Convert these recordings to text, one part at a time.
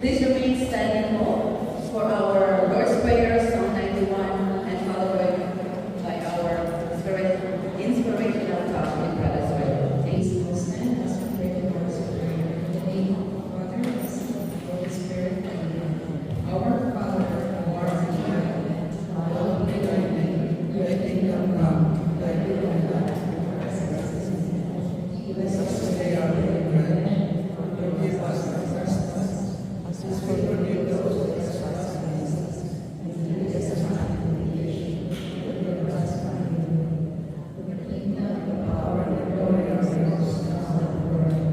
Please remain standing for our Lord's Prayer, Psalm 91, and followed by our inspirational talk in Brother's Prayer. Please all stand as we pray the Lord's Prayer. In the name of the Father, the Son, and the Holy Spirit. Amen. Our Father, who art in heaven, hallowed be thy name. Thy kingdom come, thy will be done, as it is in heaven. Give us today our daily bread, forgive us our trespasses, as we forgive those who trespass against us. And lead us not into temptation, but deliver us from evil. The kingdom, the power, and the glory are yours now and forever.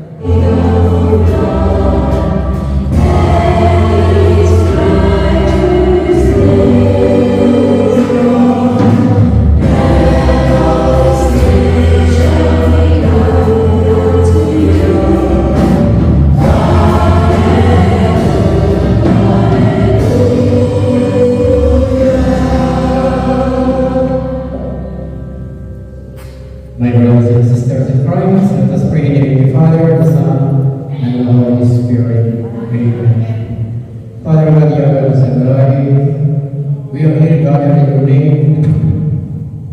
My brothers and sisters in Christ, let us pray in the name of the Father, the Son, and the Holy Spirit. Amen. Father God, the heavens and life, we are here gathered in your name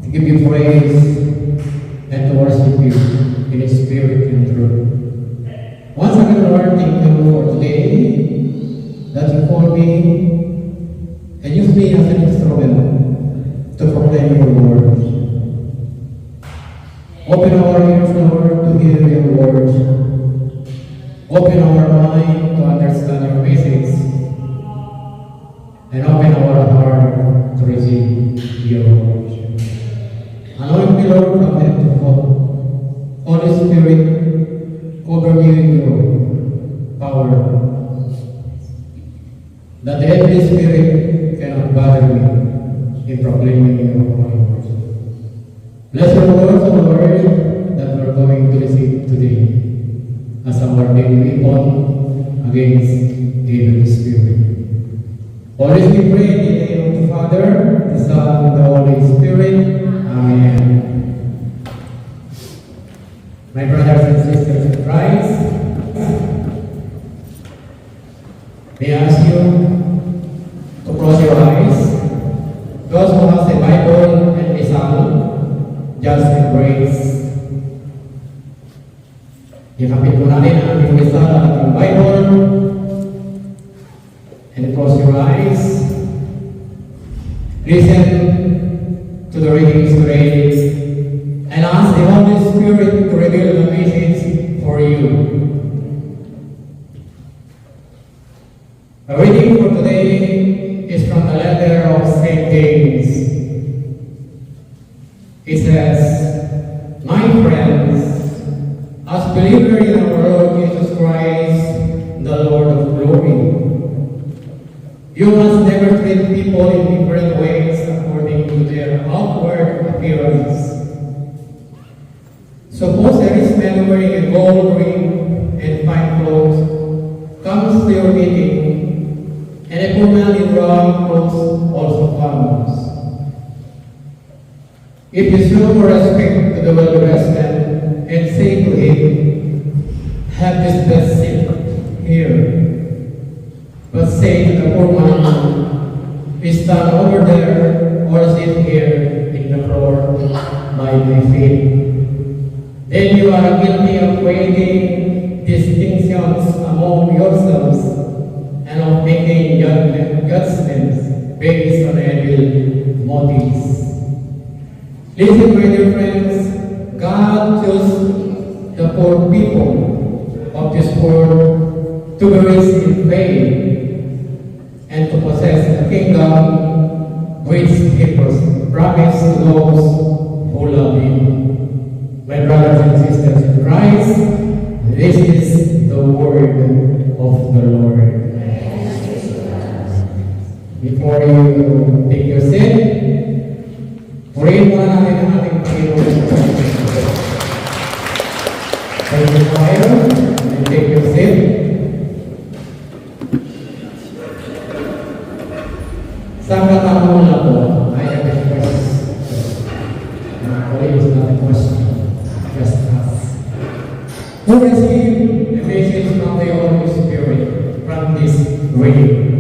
to give you praise and to worship you in spirit and truth. Once again, Lord, thank you for today that you called me and use me as an instrument to proclaim your word. Open our ears, Lord, to hear your word. Open our mind to understand your message. And open our heart to receive your word. Anoint me, Lord, from head to foot. Holy Spirit, cover me with your power, that the heavenly Spirit cannot bother me in proclaiming your holy word. Bless your words, O Lord, that we're going to receive today as our daily weapon against evil spirit. Always we pray in the name of the Father, the Son, and the Holy Spirit. Amen. My brothers and sisters in Christ, may I ask you to close your eyes. Those who have the Bible and the Psalm, just embrace. Ikapit mo natin ang ating lista at ating Bible. And close your eyes. Listen to the reading grace and ask the Holy Spirit to reveal the message for you. The reading for today is from the letter of St. James. It says, "My friends, as believers in our Lord Jesus Christ, the Lord of glory, you must never treat people in different ways according to their outward appearance. Suppose there is a man wearing a gold ring and fine clothes comes to your meeting, and a poor man in rough clothes also comes. If you show more respect to the well-dressed man and say to him, 'Have this best seat here,' but say to the poor man, 'Stand over there or sit here in the floor by my feet,' then you are guilty of creating distinctions among yourselves and of making judgments based on evil motives. Listen, my dear friends, God chose the poor people of this world to be rich in faith and to possess the kingdom which He promised to those who love Him. My brothers and sisters in Christ, this is the word of the Lord. Before you take your seat, purihin muna natin ang ating Panginoon. Thank you, Choir, and take your seat. Sa katanungan na po, I have a question. Actually, it's not a question. Just ask. Who received the message from the Holy Spirit from this reading.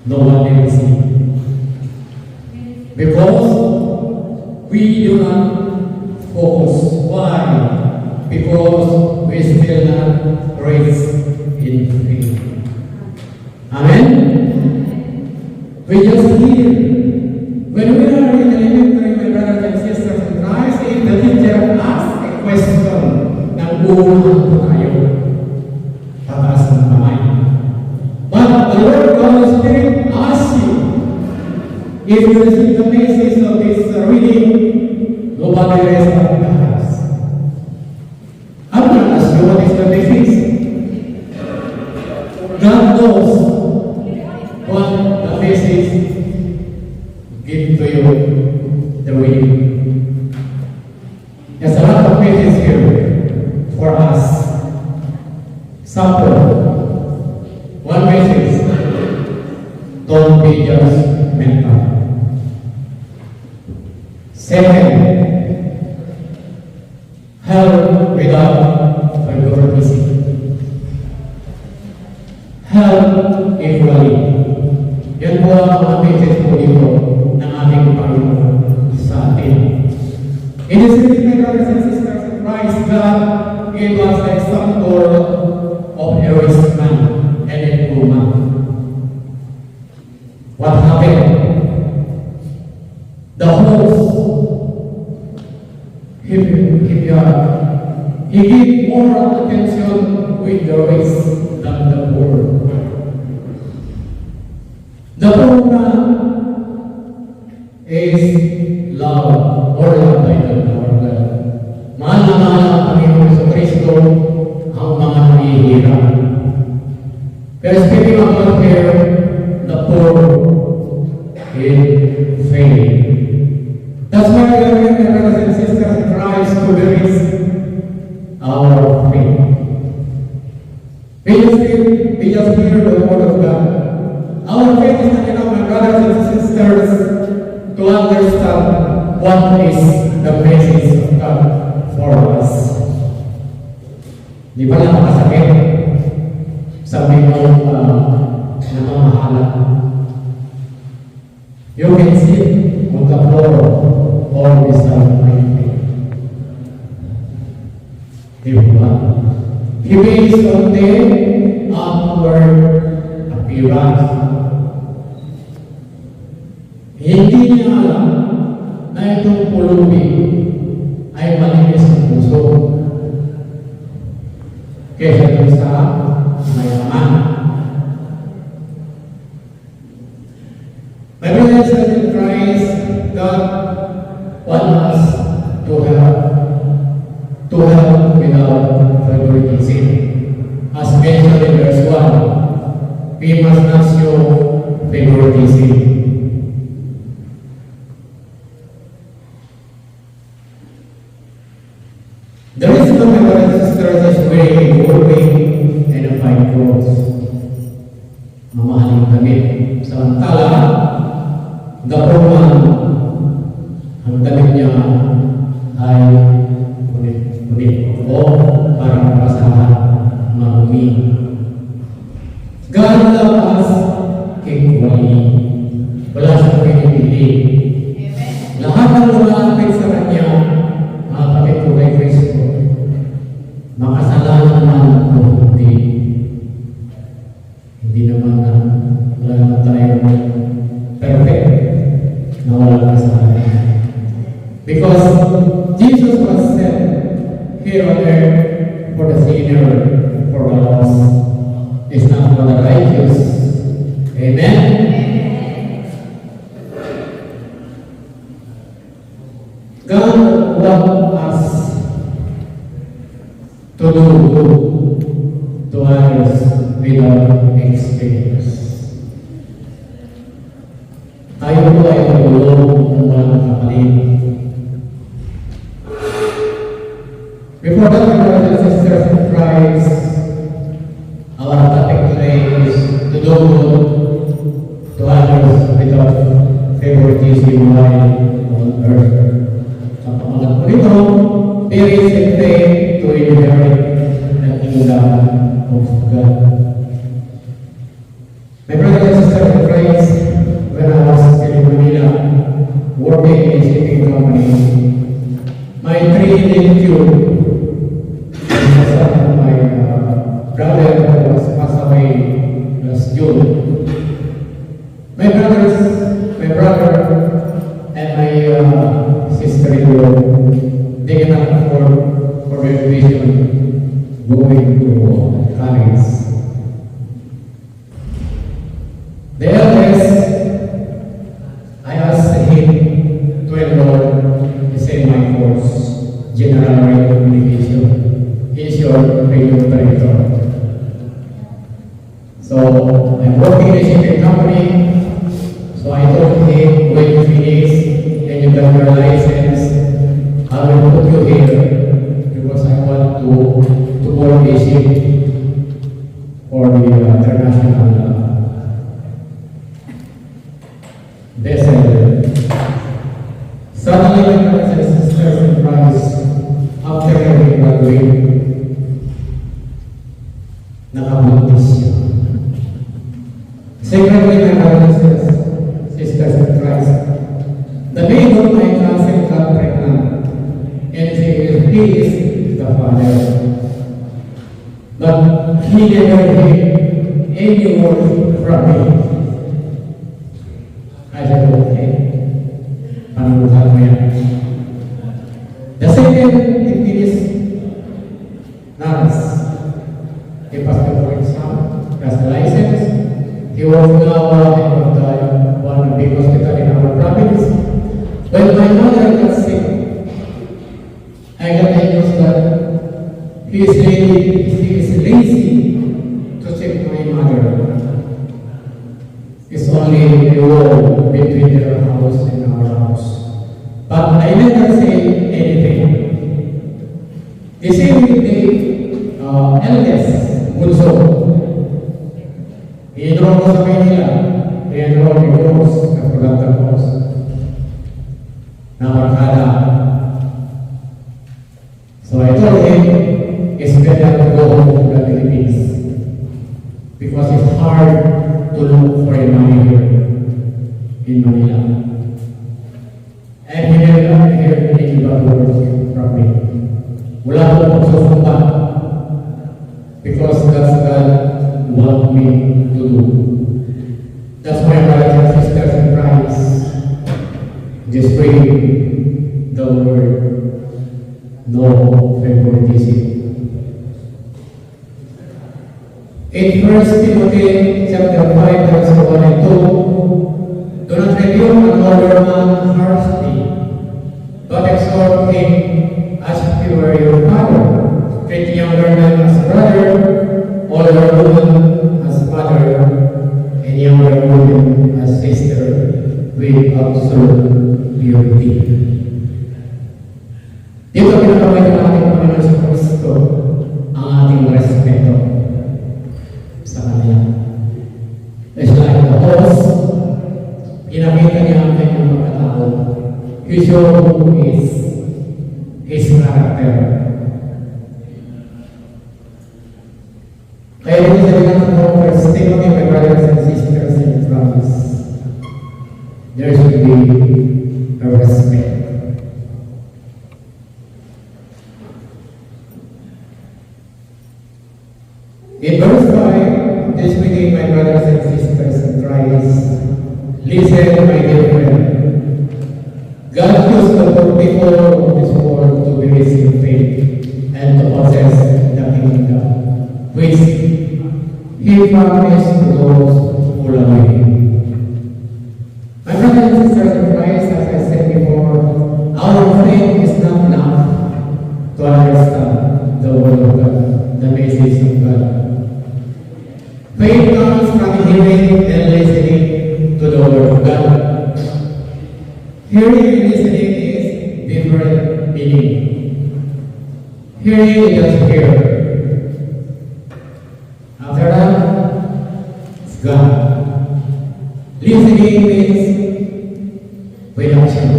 No one will see. Because we do not focus. Why? Because we still not raised in faith. Amen? We just hear. When we are in elementary, my brothers and sisters in Christ, if the teacher asks a question, nag-uuhan po tayo. Pataas ng kamay. But the Lord God Spirit asks you, if you receive the message of this reading, nobody raised up the hands. I'm going to ask you what is the message. God knows what the message gives to you, the reading. There's a lot of messages here for us. Sample. One message. Don't be judgmental. Second, help without favoritism. Help equally. Yan po ang mga message po dito ng ating Panginoon sa atin. In this reading, my brothers and sisters in Christ, God gave us the example of a rich man and a poor man. What happened? The host, he gave more attention with the rich than the poor. The poor man is loved or loved by the Lord. Mahal na mahal ang Panginoon sa Kristo ang mga nahihirap. Pero speaking about here, the poor in faith. That's why we are here, my brothers and sisters in Christ, to raise our faith. We just hear the word of God. Our faith is not enough, my brothers and sisters, to understand what is the message of God for us. Di ba lang makasakit? Sabi mo, namamahala. You can sit on the floor or beside my feet. Di ba? He based on the outward appearance. Hindi niya alam na itong pulubi ay malinis ang puso kaysa doon sa mayaman. My brothers in Christ, God wants us to help without favoritism. As mentioned in verse 1, we must not show favoritism. The reason of my brothers and sisters is wearing gold-ring and a fine clothes. Mamahaling damit. Samantala, the poor man, ang damit niya ay punit o parang pasahan, marumi. God loves us equally. Wala siyang pinipili. Lahat ng lumapit sa Kanya, mga kapit ko kay Kristo, makasalanan man o hindi. Hindi naman na wala naman tayo perfect na wala kasalanan. Because Jesus was sent here on earth for the sinner, for the lost. It's not for the righteous. Amen? God wants us to do good to others without experience. Tayo po ay tulong ng walang kapalit. Before that, my brothers and sisters in Christ, our topic today is to do good to others without favoritism while on earth. Ang pangalan po nito, there is a faith to inherit the kingdom of God. My brother and sister in Christ, when I was still in Manila, working in a shipping company, my 3 nephew, my brother who was passed away last June. My brother and my sister-in-law, they cannot afford for education going to college. The eldest, I asked him to enroll the same my course, General Radio Communication. He is your radio operator. So I'm working in a shipping company. So I told him, when you finish and you got your license, I will put you here because I want to board a ship for the international vessel. Suddenly, my brothers and sisters in Christ, after having graduated, nakabuntis siya. Secondly, my brothers and sisters in Christ, the maid of my cousin got pregnant, and he is the father. But he never heard any word from me. I said, okay, panurutan mo yan. The second, he finished nurse. He passed the board exam, has the license. He was now one of the big hospital in our province. When my mother got sick, I got the news that he is lazy to check my mother. It's only a wall between their house and our house. But I never say anything. The same with the eldest, Bunso. He enrolled ko sa Manila. He enrolled in course, I forgot the course. Nabarkada. So I told him, it's better to go home to the Philippines. Because it's hard to look for a money here in Manila. And he never heard any bad words from me. Wala ko pagsusumpa because that's God want me to do. That's why brothers and sisters in Christ, just pray the word, no favoritism. In 1 Timothy chapter 5, verse 1 and 2, do not rebuke an older man harshly, but exhort him as if he were your father. Treat younger men as brother, older women as mother, and younger women as sister, with absolute purity. Dito pinapakita ng ating Panginoon sa Kristo ang ating respeto sa Kanya. It's like the host, pinakita niya ang kanyang pagkatao. He showed who is his character. Kaya dito sa binang ng First Timothy, my brothers and sisters in Christ, there should be a respect. In verse 5, this beginning, my brothers and sisters in Christ, listen, my dear friend. God used the poor people of this world to be raised in faith and to possess the kingdom, which He promised to those who love Him. My brothers and sisters in Christ, as I said before, our faith is not enough to understand the word of God, the message of God. Faith comes from hearing and listening to the word of God. Hearing and listening is different meaning. Hearing is just hear. After that, it's God. Listening means with action.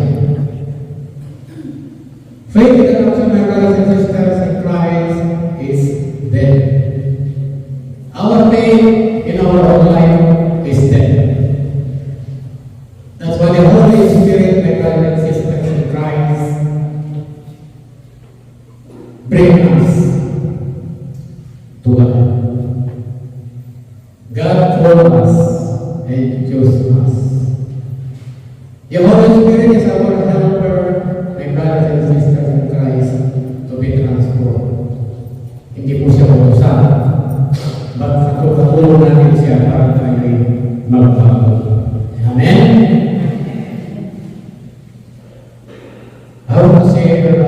Faith without action, my brothers and sisters in Christ, is dead. Our faith in our own life is dead. That's why the Holy Spirit, my brothers and sisters in Christ, bring us to God. God called us and chose us. The Holy Spirit is our helper, my brothers and sisters in Christ, to be transformed. Hindi po siya utusan, but katulong natin siya para tayo'y magbago. Amen? I want to share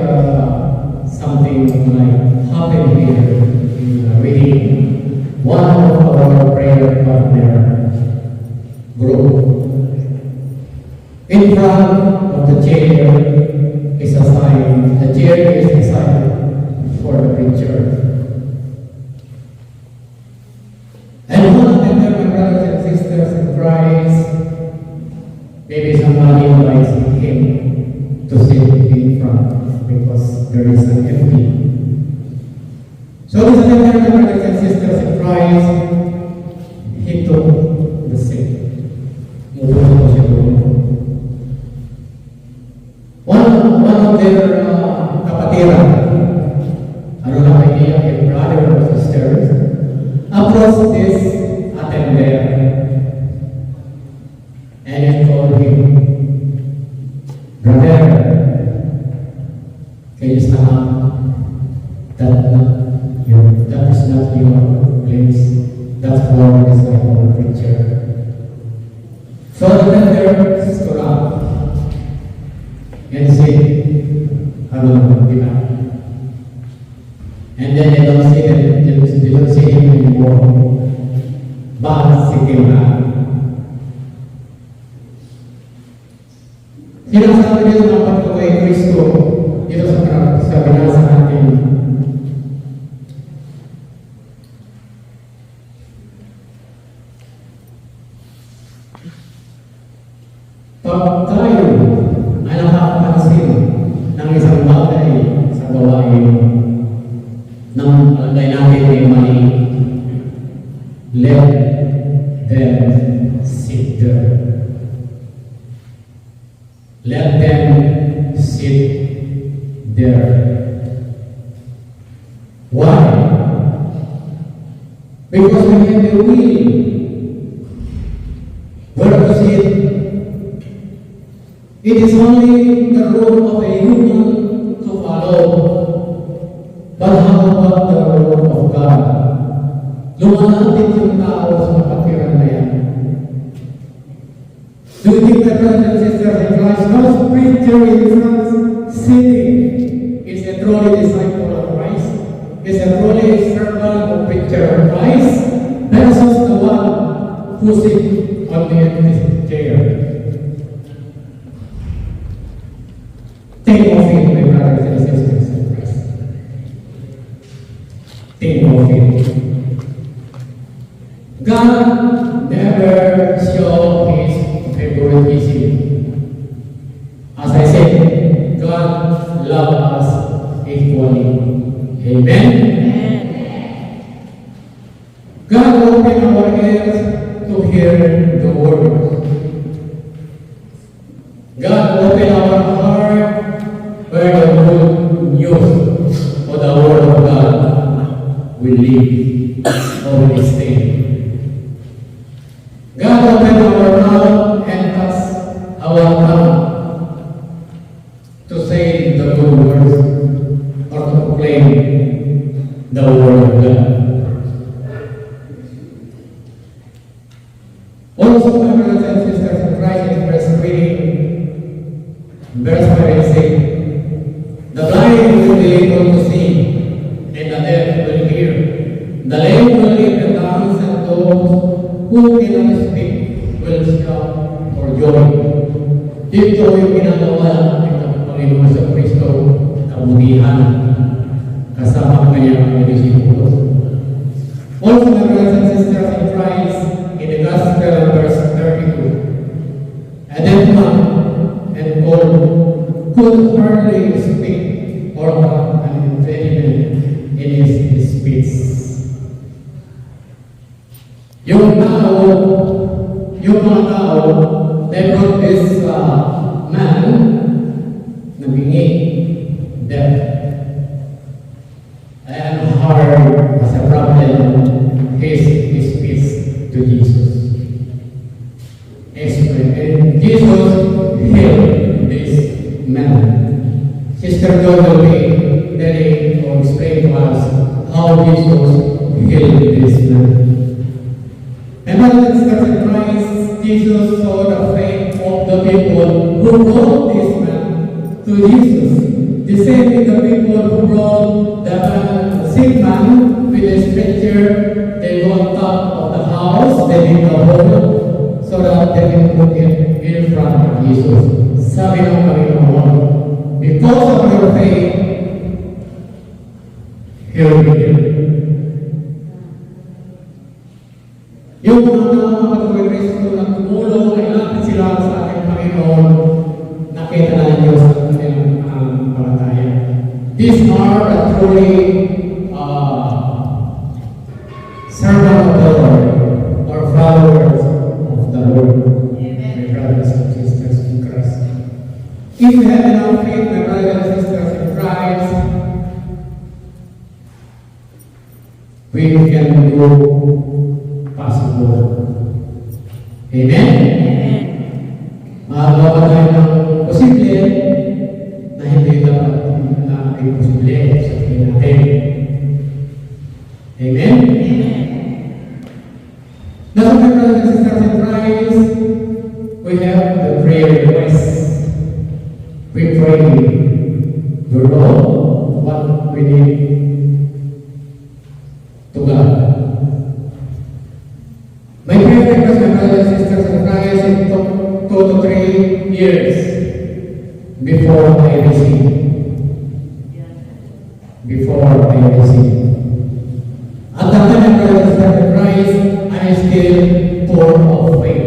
something like happened here in reading one of our prayer partner group. In front of the chair is a sign. The chair is a sign for the preacher. And one of them, my brothers and sisters in Christ, maybe somebody invites him to sit in front because there is an empty. So this my brothers and sisters in Christ, he took the seat. Umupo po siya doon. One of their kapatiran, ano na idea, a brother or sister, approached this attendant and he told him, "Brother, can you stand up? That is not your place. That floor is like our preacher." So the attendant stood up and say, "Hello, di ba?" And then they don't see him anymore. But si Kira. Sinasabi nila ng pagkaway Kristo dito sa binasa natin. Pag tayo ay nakapansin ng isang bagay sa gawain ng alay natin ay mali, let them sit there. Let them sit there. Why? Because we have the will where to sit. It is only the role of a human to follow. But how about the role of God? Lumalapit yung tao sa kapatiran na yan. Do you think that brothers and sisters in Christ, those preacher in front sitting is a truly disciple of Christ? Is a truly servant or preacher of Christ? Versus the one who sits on the empty chair. Think of it, my brothers and sisters in Christ. Think of it. God never showed his favoritism. As I said, God loves us equally. Amen? God opened our ears to hear the word. God opened our heart where the good news of the word of God will live or will stay. God opened our mouth and touched our tongue to say the good words or to proclaim the word of God. Also, my brothers and sisters in Christ, in verse 3, verse 5 and 6, the blind will be able to see, and the deaf will hear. The lame will live the tongues, and those who cannot speak will shout for joy. Dito yung ginagawa ng Panginoon sa Kristo, kabutihan, kasama kanyang mga disipulos. Also, my brothers and sisters in Christ, in the Gospel, verse 32, a deaf man and cold could hardly speak or have an impediment in his speech. Yung mga tao, they brought this man, nabingi, death, and hard as a problem, his peace to Jesus. And Jesus healed this man. Sister John will be telling or explain to us how Jesus healed this man. And when it's in Christ, Jesus saw the faith of the people who brought this man to Jesus. The same with the people who brought the sick man with a stretcher. They go on top of the house, they dig a hole so that they can put it in front of Jesus. Sabi ng Panginoon, because of your faith, he'll be healed. Yung mga patuloy Kristo na tumulong ay lapit sila sa ating Panginoon, nakita na Diyos ang kanilang palataya. These are the truly servant of the Lord or followers of the Lord. My brothers and sisters in Christ. If you have enough faith, my brothers and sisters in Christ, we can do possible. Amen? Magawa tayo ng posible na hindi dapat na imposible sa tingin natin. Amen? Now, my brothers and sisters in Christ, we have the prayer request. We pray the Lord what we need to God. My prayer request, my brothers and sisters in Christ, it took 2 to 3 years before I received. At that time, my brothers and sisters in Christ, I am still full of faith.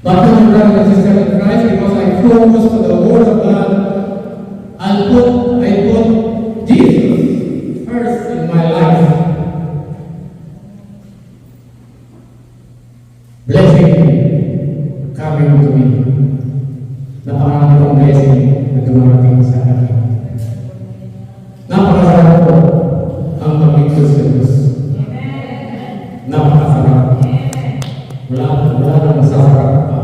But now, my brothers and sisters in Christ, because I focus to the Word of God, I put Jesus first in my life. Blessing coming to me. Napakarami kong blessing na dumarating sa akin. Napakasarap po ang pag-ikot sa Diyos. Napakasarap. Wala nang masasarap pa.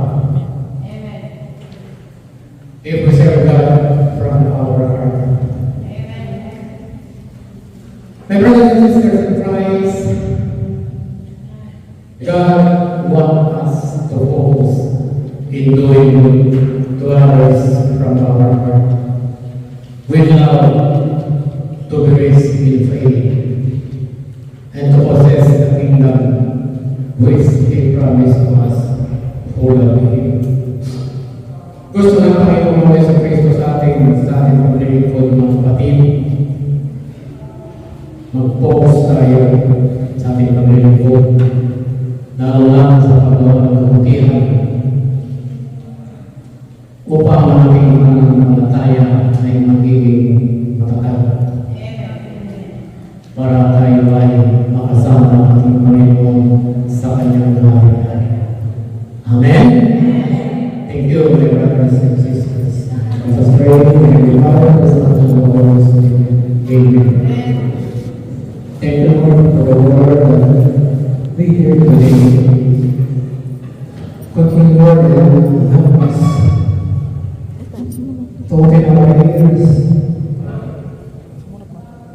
If we serve God from our heart. My brothers and sisters in Christ, God wants us to focus in doing good to others from our heart. We love to be raised in faith and to possess the kingdom which He promised to us who love Him. Gusto ng Panginoon Yesu Kristo sa ating paglilingkod ng kapatid. Mag-focus tayo sa ating paglilingkod. Lalo lang sa paggawa ng kabutihan upang ang ating pananampalataya ay magiging matatag para tayo ay makasama ng ating Panginoon sa kanyang kaharian. Amen? Thank you, my brothers and sisters. Let us pray in the Father, the Son, and the Holy Spirit. Amen. Thank you, Lord, for the word that we hear today. Continue, Lord, and help us to open our ears,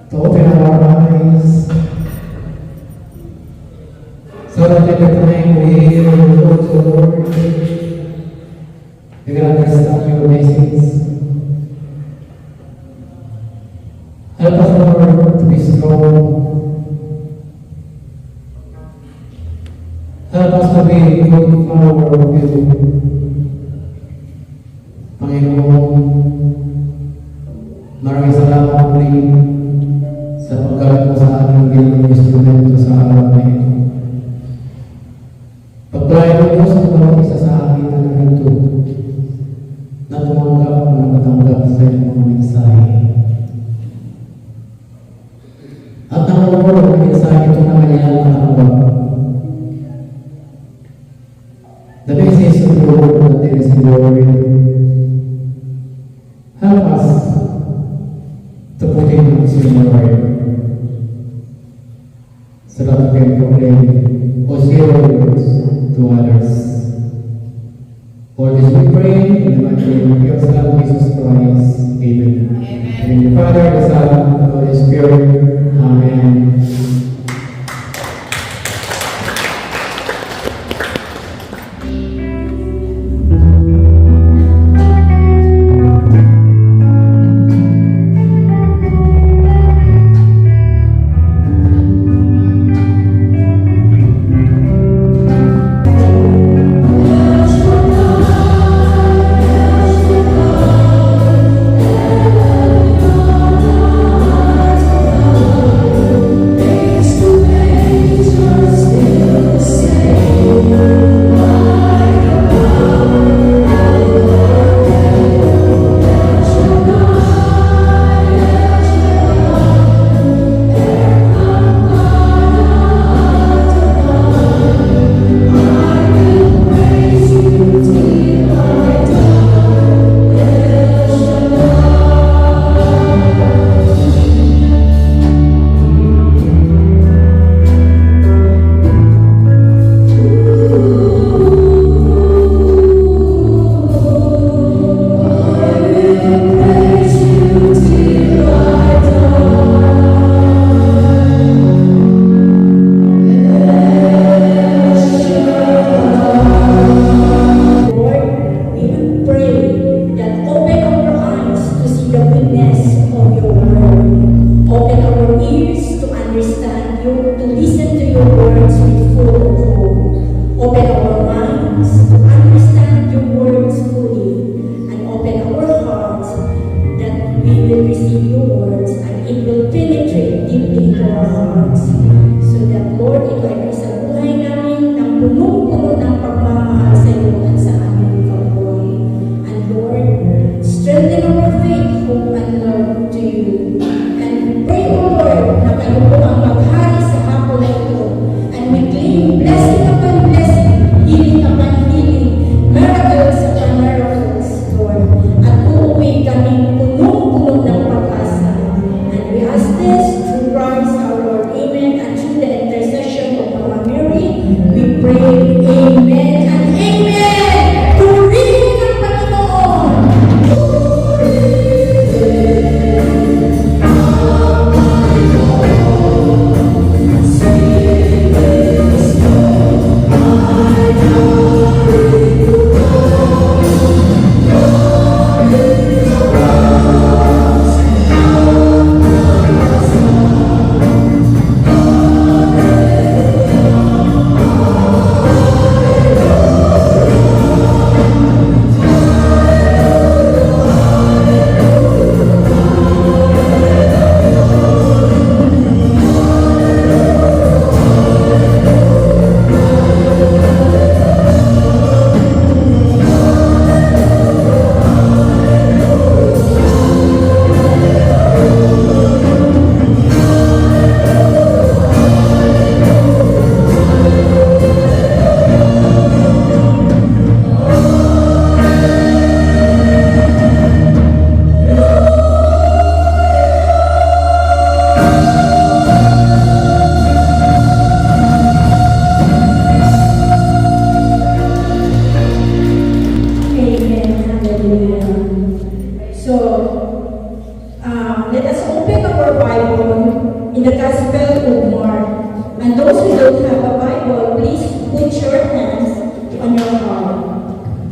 to open our eyes, so that every time we hear your words, O Lord, we can understand your blessings. Help us, Lord, to be strong. Help us to be a good follower of you. Panginoon, maraming salamat muli sa paggamit mo sa ating bilang instrumento sa araw na ito. Pagpalain mo sa bawat isa sa atin na narito na tumanggap o nakatanggap sa iyong mga mensahe. At nakuha ang mensahe ito na so that we can proclaim or share your words to others. For this we pray in the mighty name of your Son, Jesus Christ. Amen. And in the Father, the Son, and the Holy Spirit.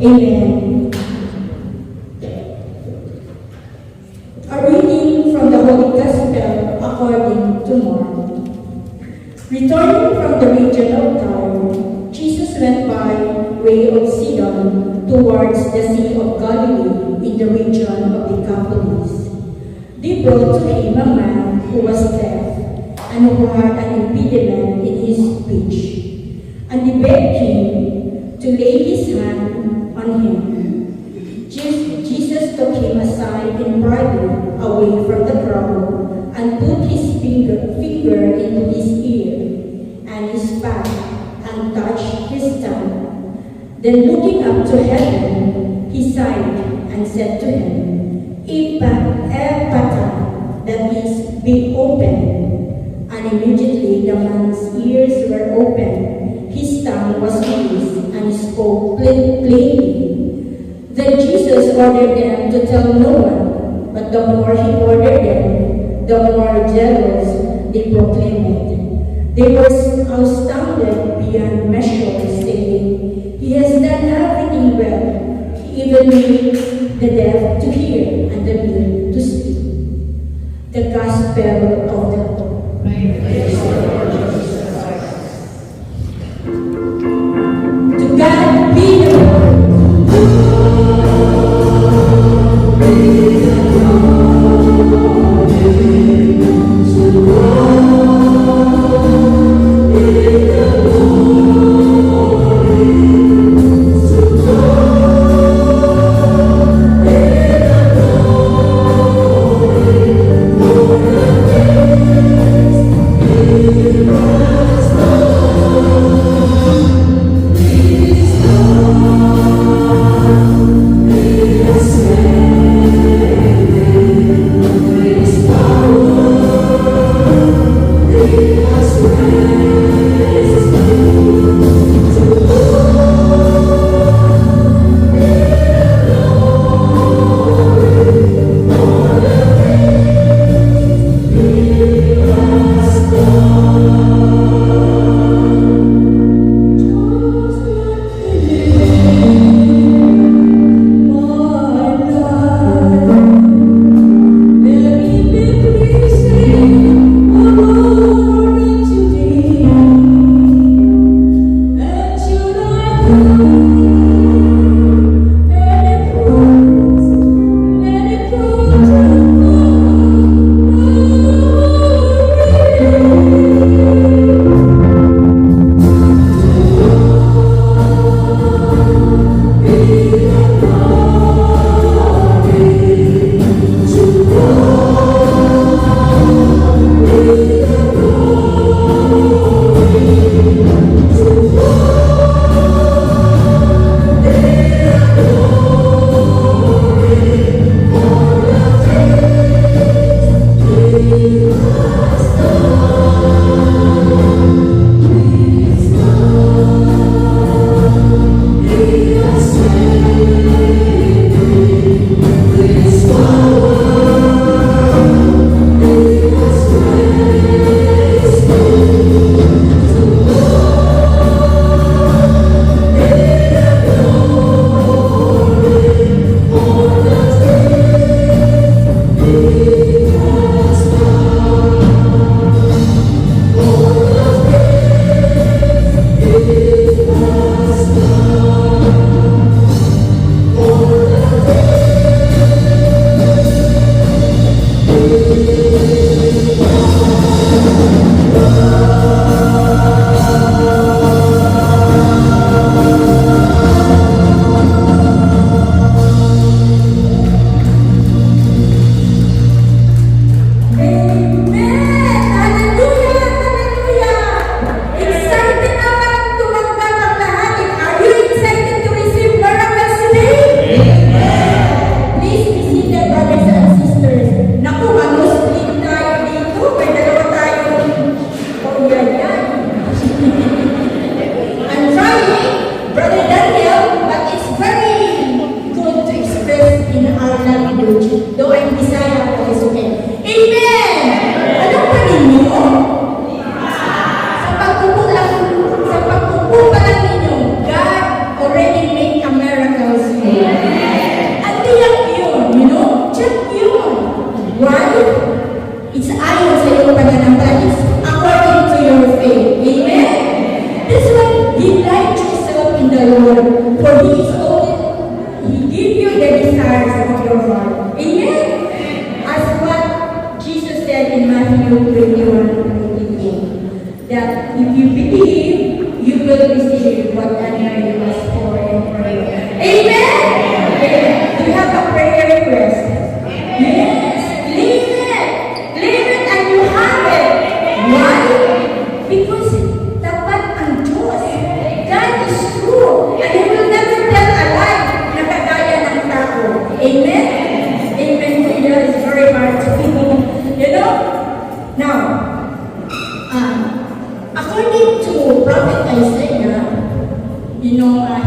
Amen. Amen. A reading from the Holy Gospel according to Mark. Returning from the region of Tyre, Jesus went by way of Sidon towards the Sea of Galilee in the region of Decapolis. They brought to him a man who was deaf and who had an impediment in his speech, and they begged him to lay his hand on him. Jesus took him aside in private, away from the crowd, and put his finger into his ear, and he spat and touched his tongue. Then looking up to heaven, he sighed and said to him, Ephphatha, that is, be open. And immediately the man's ordered them to tell no one, but the more he ordered them, the more jealous they proclaimed it. They were astounded beyond measure, saying, "He has done everything well. He even made the deaf to hear and the mute to speak." The Gospel of the Lord. To God be the glory.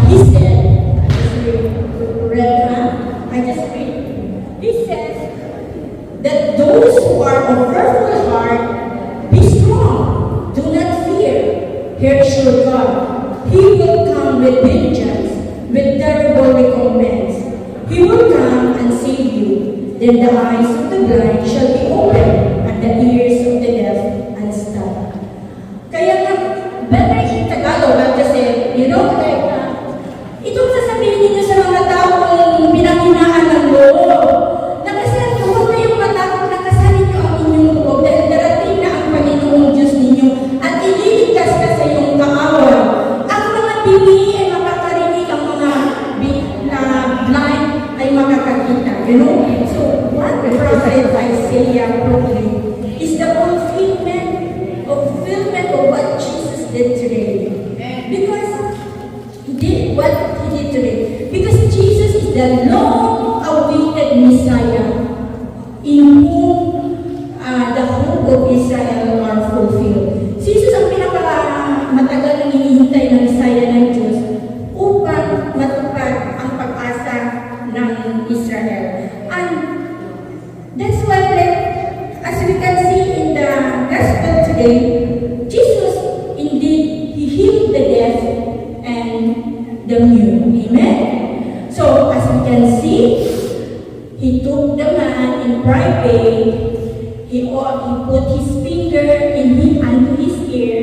He said, as we read, I just those who are of fearful heart, be strong, do not fear. Here's your God. He will come with vengeance, with terrible recompense. He will come and save you. Then the eyes of the blind shall be opened, and the ears of the deaf unstopped. Kaya nga, better in Tagalog, kasi, like, itong sasabihin ninyo sa mga taong pinanghinaan ng loob, na kasi huwag kayong matakot na kasanin nyo ang inyong loob dahil darating na ang Panginoong Diyos ninyo at ililigtas ka sa iyong kaaway. Ang mga bini ay makakarinig, ang mga blind ay makakakita. So, what the prophet Isaiah proclaimed is the fulfillment of what Jesus did today. Because he did what he did today. Because Jesus is the long-awaited Messiah in whom the hope of Israel are fulfilled. Si Jesus ang pinakamatagal na hinihintay ng Messiah ng Diyos upang matupad ang pag-asa ng Israel. And that's why, as we can see in the gospel today, Jesus indeed, he healed the deaf and the mute. Amen? So, as we can see, he took the man in private, he put his finger under his ear,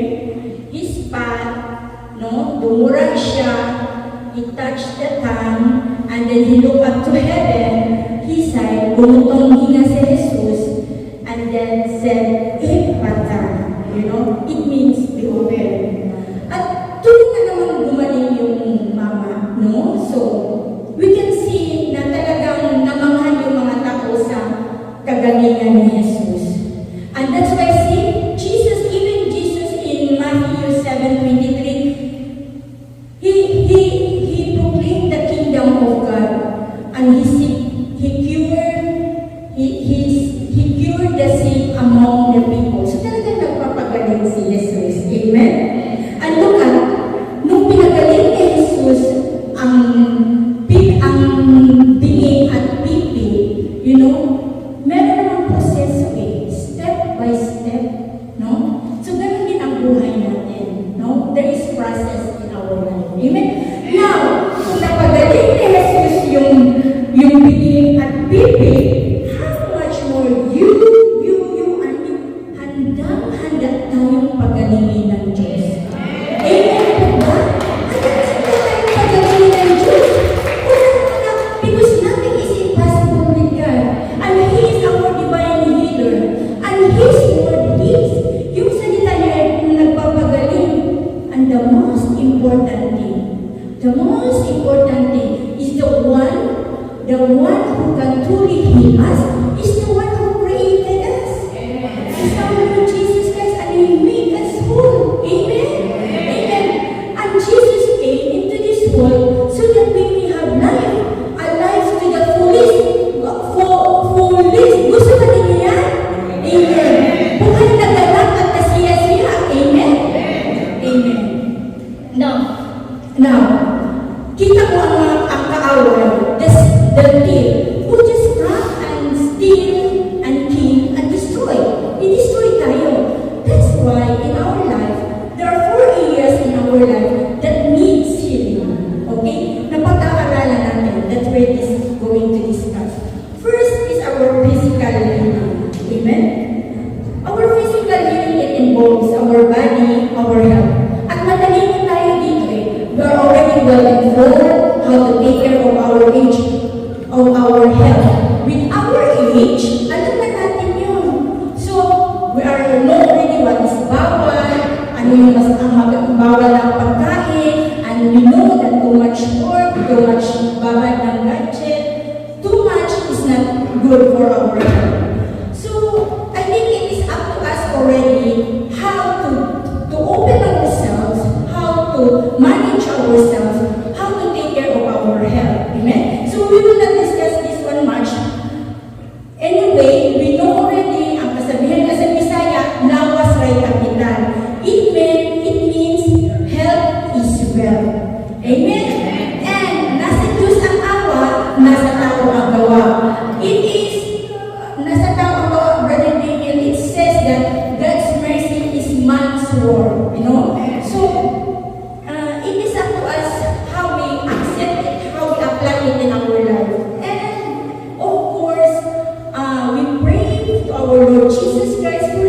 he spat, dumurag siya, he touched the tongue, and then he looked up to heaven, he sighed, bumutong hinga si Jesus, and then said, Ephphatha. It means be open. At tuloy na naman gumaling yung mama, So, we can see na talagang namanghan yung mga tao sa kagalingan ni Jesus. And that's why, see, even Jesus in Matthew 7:23, he proclaimed the kingdom of God, and he cured the sick among the people. So talagang nagpapagaling si Jesus. Amen? And look at, nung pinagaling ni Jesus ang diing at pipi, meron namang proseso step by step, So ganun din ang buhay natin, There is process in our life. Amen? Now, kung napagaling ni Jesus yung diing at pipi, how much more handa tayong pagalingin ng Diyos. Amen po ba? Handa tayong pagalingin ng Diyos. Because nothing is impossible with God. And He is our divine healer. And His word is, yung salita niya ay nagpapagaling. And the most important thing is the one who can truly heal us is the one who created us. It's our Lord Jesus Christ, and He made us whole. Amen? Amen. And Jesus came into this world so that we may have life. A life to the fullest. Gusto ba ninyo yan? Amen. Buhay na galak at kasiya-siya. Amen? Amen. Now, kita mo ang kaaway, the thief, who just come and steal and kill and destroy. I-destroy tayo. That's why in our life, there are 4 areas in our life that needs healing. Okay? Napag-aaralan natin. That's where this is going to discuss. First is our physical healing. Amen? Our physical healing, it involves our body, our health. At madali mo tayo dito we are already well informed how to take care of our age, of our health. With our age, alam na natin yun. So, we are know already what is bawal, ano yung mas bawal ng pagkain, and we know that too much work, too much bawal ng gadget, too much is not good for our health. So, I think it is up to us already how to open ourselves, how to manage ourselves, how to take care of our health. Amen? So we will not discuss this one much. Anyway, we know already ang kasabihan sa Bisaya, lawas ray kapitan. It God's word, you know. So it is up to us how we accept it, how we apply it in our life. And of course, we pray to our Lord Jesus Christ for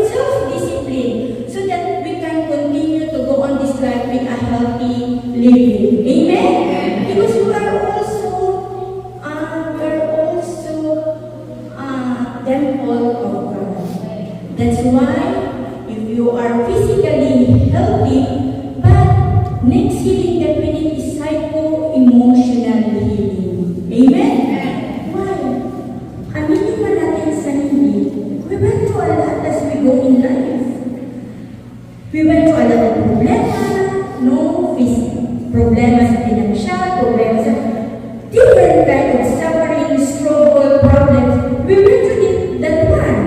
self-discipline so that we can continue to go on this life with a healthy living. Amen? Because we are also temple of God. That's why if you are physically healthy, but next healing that we need is psycho-emotional healing. Amen? Why? Aminin ba natin sa sarili? We went through a lot as we go in life. We went through a lot of problema, no? Problema sa financial, problema sa different kind of suffering, struggle, problems. We went through that one.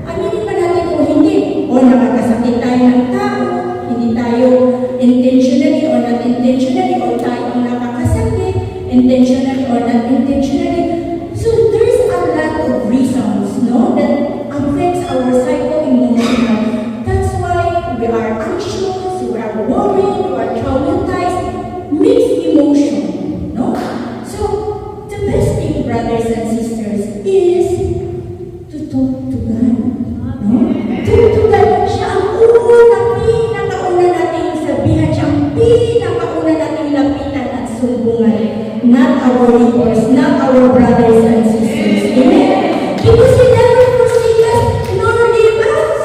Aminin ba natin o hindi? O nakakasakit tayo ng tao, hindi tayo intentionally or not intentionally, o tayo ang nakakasakit, intentionally or not intentionally. So there's a lot of reasons, no, that affects our psycho-emotional. That's why we are anxious, we are worried, we are traumatized, mixed emotion, no? So the best thing, brothers and sisters, is to talk to God. No? Talk to God. Siya ang pinakauna nating sabihan. Siya ang pinakauna nating lapitan at sumbungan. Not our neighbors, not our brothers and sisters. Amen? Because He never forsake us, nor leave us.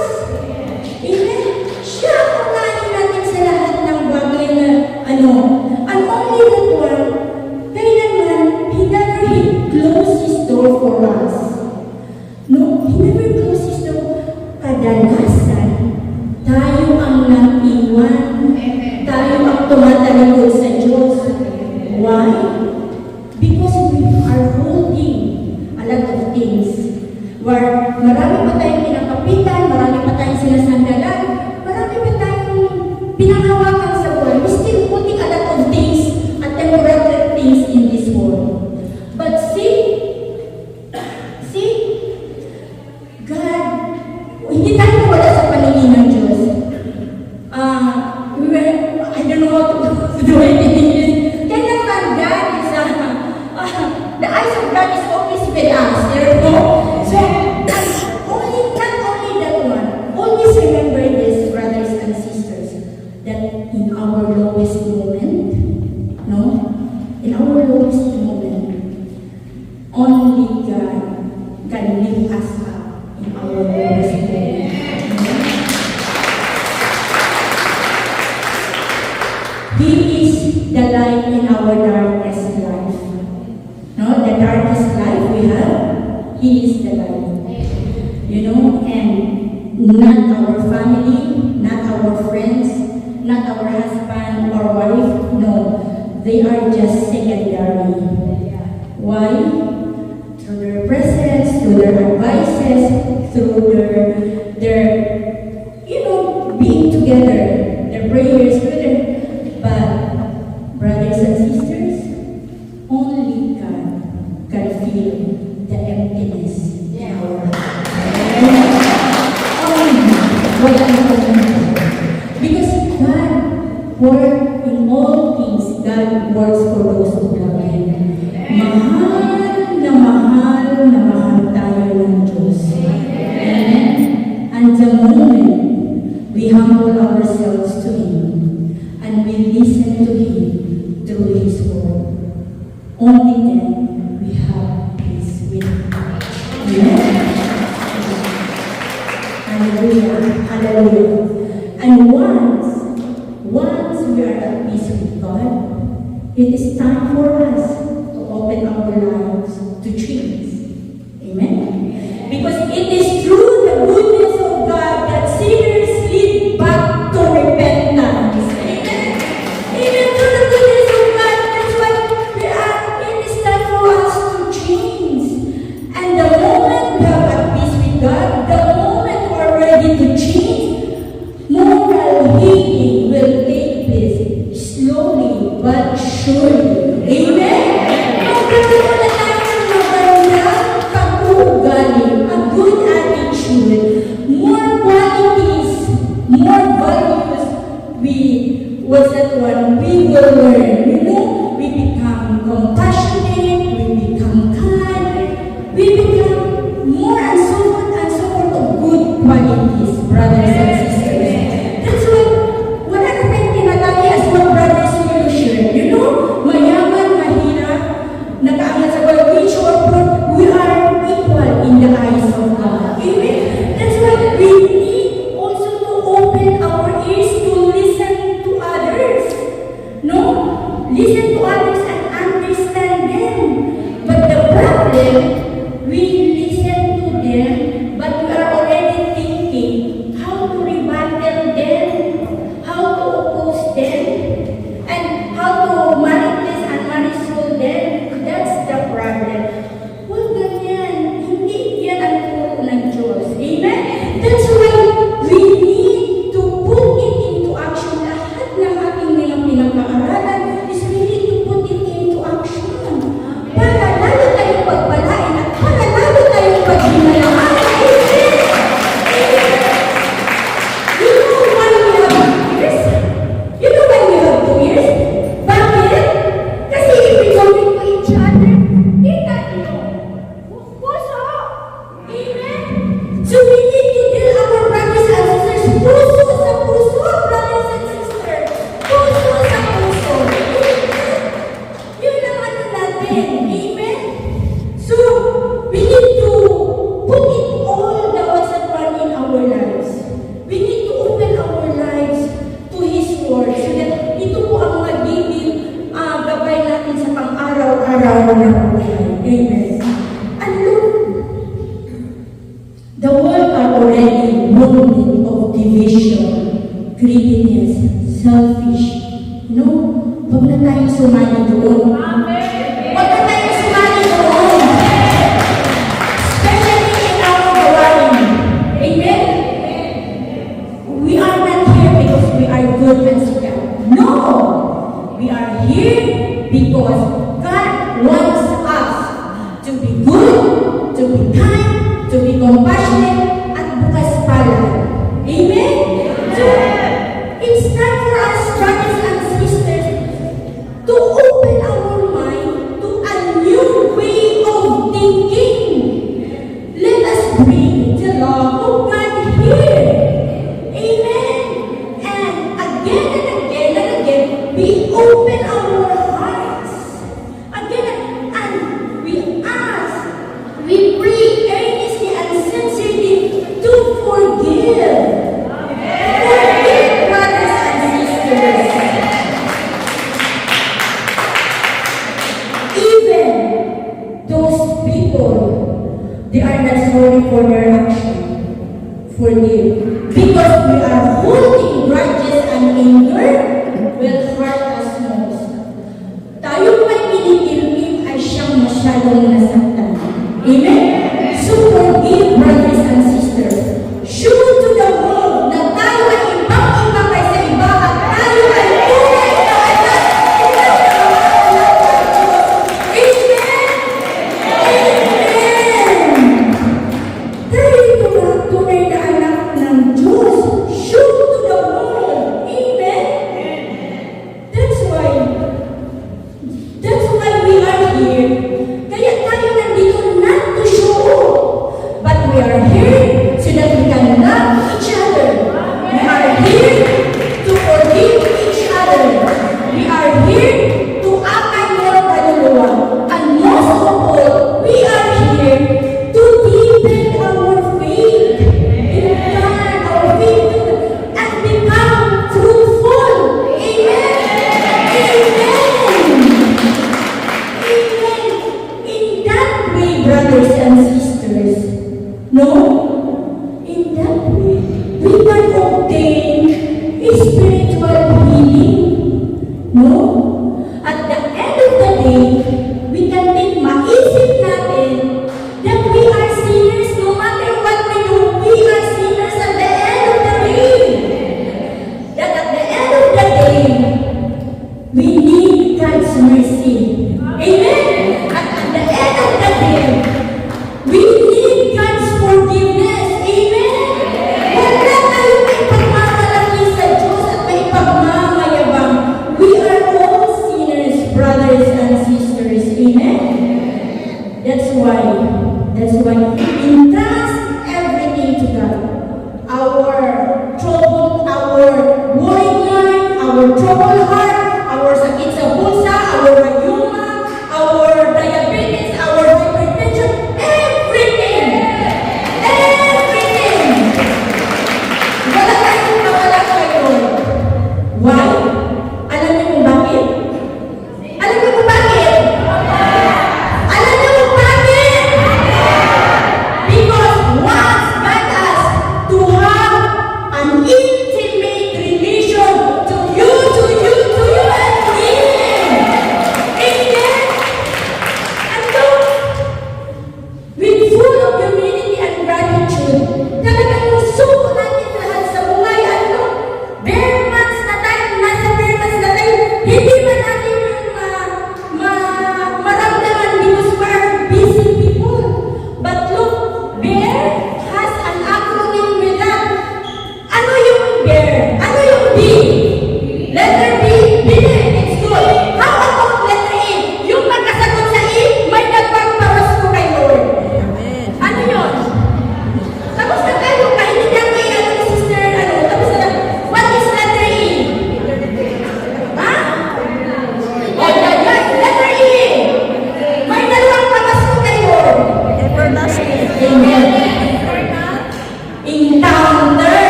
Amen? Siya ang unahin natin sa lahat ng bagay na and only that one, kailanman, He never close His door for us. No, He never closes the kadalasan. Tayo ang nag-iwan. Tayo ang tumatalikod sa Diyos. Why? Because we are holding a lot of things. Where marami pa tayong pinakapitan, marami pa tayong sinasandalan, marami pa tayong pinanghawakan sa buhay. We still holding a lot of things at temporary things in this world. But see, God, hindi tayo wala sa paningin ng Diyos. I don't know how to do it in English. Kaya naman, God is, the eyes of God is always with us. Therefore, so, not only that one, always remember this, brothers and sisters, that in our lowest moment, no? In our lowest moment, only God can lift us up in our lowest moment. He is the light in our darkest life. No, the darkest life we have, He is the light. You know, and not our family, not our friends, not our husband or wife, no. They are just secondary. Why? Through their presence, through their advices, through their being together, their prayers, but brothers and sisters, only God can feel the emptiness in our heart. Only God. Because God works in all things. God works for those who love Him. Mahal tayo ng Diyos. Amen? And the moment we humble ourselves to Him and we listen to Him through His word, only then we have peace with Him. Amen? Hallelujah. Hallelujah. And once we are at peace with God, it is time for us to open our lives to change. Amen? Because it is through the goodness of God that sinners lead back to repentance. Amen? Even through the goodness of God, that's why it is time for us to change. And the moment we have at peace with God, the moment we are ready to change, moral healing will take place slowly but surely. Amen? Magkaroon na tayo ng maganda was that one we will learn. You know, we become compassionate, we become kind, we become more and so forth of good qualities, brothers and sisters. That's why, wala na tayong tinatawag as one brothers solution. You know, mayaman, mahirap, nakaangat sa world, rich or poor, we are equal in the eyes of God. Amen? That's why we need also to open our ears to listen to others. No? Listen to others and understand them. But the problem, we listen to them, but we are already thinking how to rebuttal them, how to oppose them, and how to manipulate and manipulate them. That's the problem. Huwag ganyan. Hindi yan ang turo ng Diyos. Amen? That's why we need to put it into action. Lahat ng ating mga pinag-aaralan is we need to put it into action. Para lalo tayong pagpalain at para lalo tayong paghinayaan. Amen? You know why we have 2 years? You know why we have 2 years? Bakit? Kasi if we commit to each other, kita nyo. Puso. Amen? So we need to tell our brothers and sisters, puso sa puso, brothers and sisters. Puso sa puso. Amen? Yun ang ano natin. Amen? So, we need to put it all the what's at one in our lives. We need to open our lives to His Word so that ito po ang magiging gabay natin sa pang-araw-araw na buhay. Amen. And look, the world are already wounded of division, greediness, selfish. No? Huwag na tayong sumali doon. Huwag na tayong sumali doon. Especially in our gawain. Amen? We are not here because we are good and strong. No! We are here because God wants us to be good, to be kind, to be compassionate, at bukas palad. Amen? So, it's time for us, brothers and sisters, to open our mind to a new way of thinking. Let us bring the love of God here. Amen? And again and again and again, we open our hearts. Again, and we ask, we pray earnestly and sincerely to forgive. Forgive, brothers and sisters. Even those people, they are not sorry for their action. Forgive. Because we are holding grudges and anger will hurt us most. Tayo may pinipilit ay siyang masyadong nasaktan. Amen? So forgive, brothers and sisters. Show to the world na tayo ay ibang-iba kaysa iba at tayo ay tunay na anak. Amen? Amen! Tayo tunay na anak ng Diyos. Show to the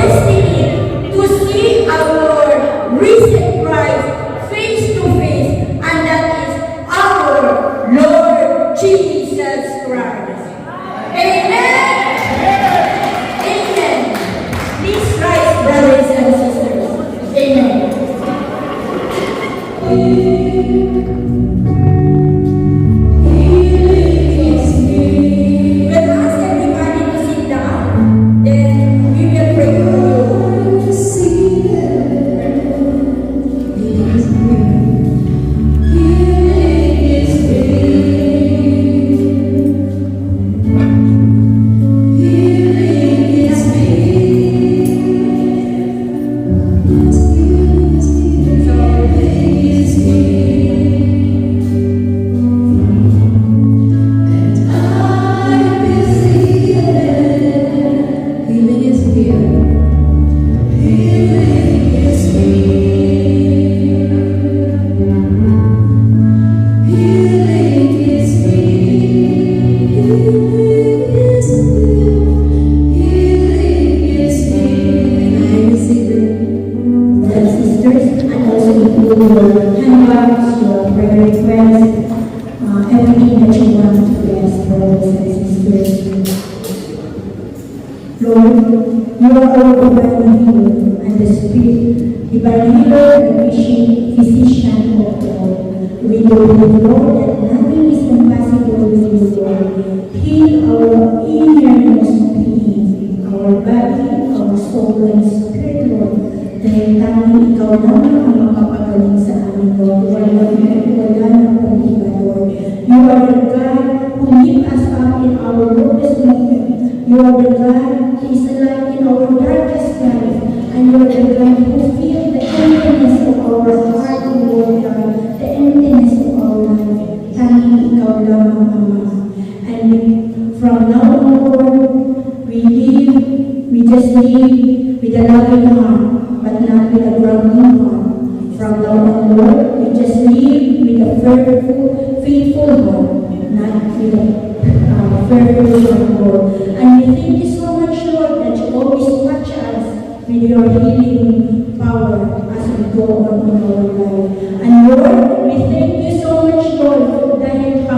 destiny to see our risen Christ face to face, and that is our Lord Jesus Christ. Amen. Amen. Please rise, brothers and sisters. Amen. We'll ask everybody to sit down, then we will pray for you. Sisters, and also include your handouts, your prayer requests, everything that you want to ask brothers and sisters. Lord, you are our divine healer and the Spirit, divine healer and physician of all. We believe, Lord, that nothing is impossible with you, Lord. Heal our innermost being, our body, our soul, and spirit, Lord. Dahil tanging ikaw naman ang makapagaling sa amin, Lord. Wala na pong iba, Lord. You are the God who lift us up in our lowest moment. You are the God who is alive in our darkest night. And you are the God who feels the emptiness of our heart, Lord God, the emptiness of our life. Tanging ikaw lamang, Ama. And from now on, we just live with a loving heart, but not with a grumbling heart. From now on, Lord, we just live with a faithful heart, not with a fearful heart, Lord. And we thank you so much, Lord, that you always touch us with your healing power as we go on in our life. And Lord, we thank you so much, Lord, dahil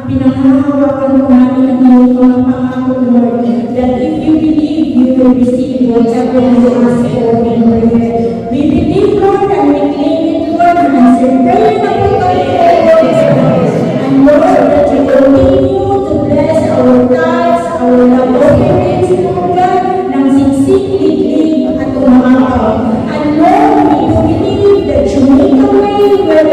pinanghahawakan mo namin ang iyong mga pangako, Lord, that if you believe, you will receive whatever you ask for in prayer. We believe, Lord, and we claim it, Lord, and answer prayer na po kami, Lord. And Lord, that you will continue to bless our tithes, our laboratories, Lord God, ng siksik-liglig at umakaw. And Lord, we do believe that you make a way where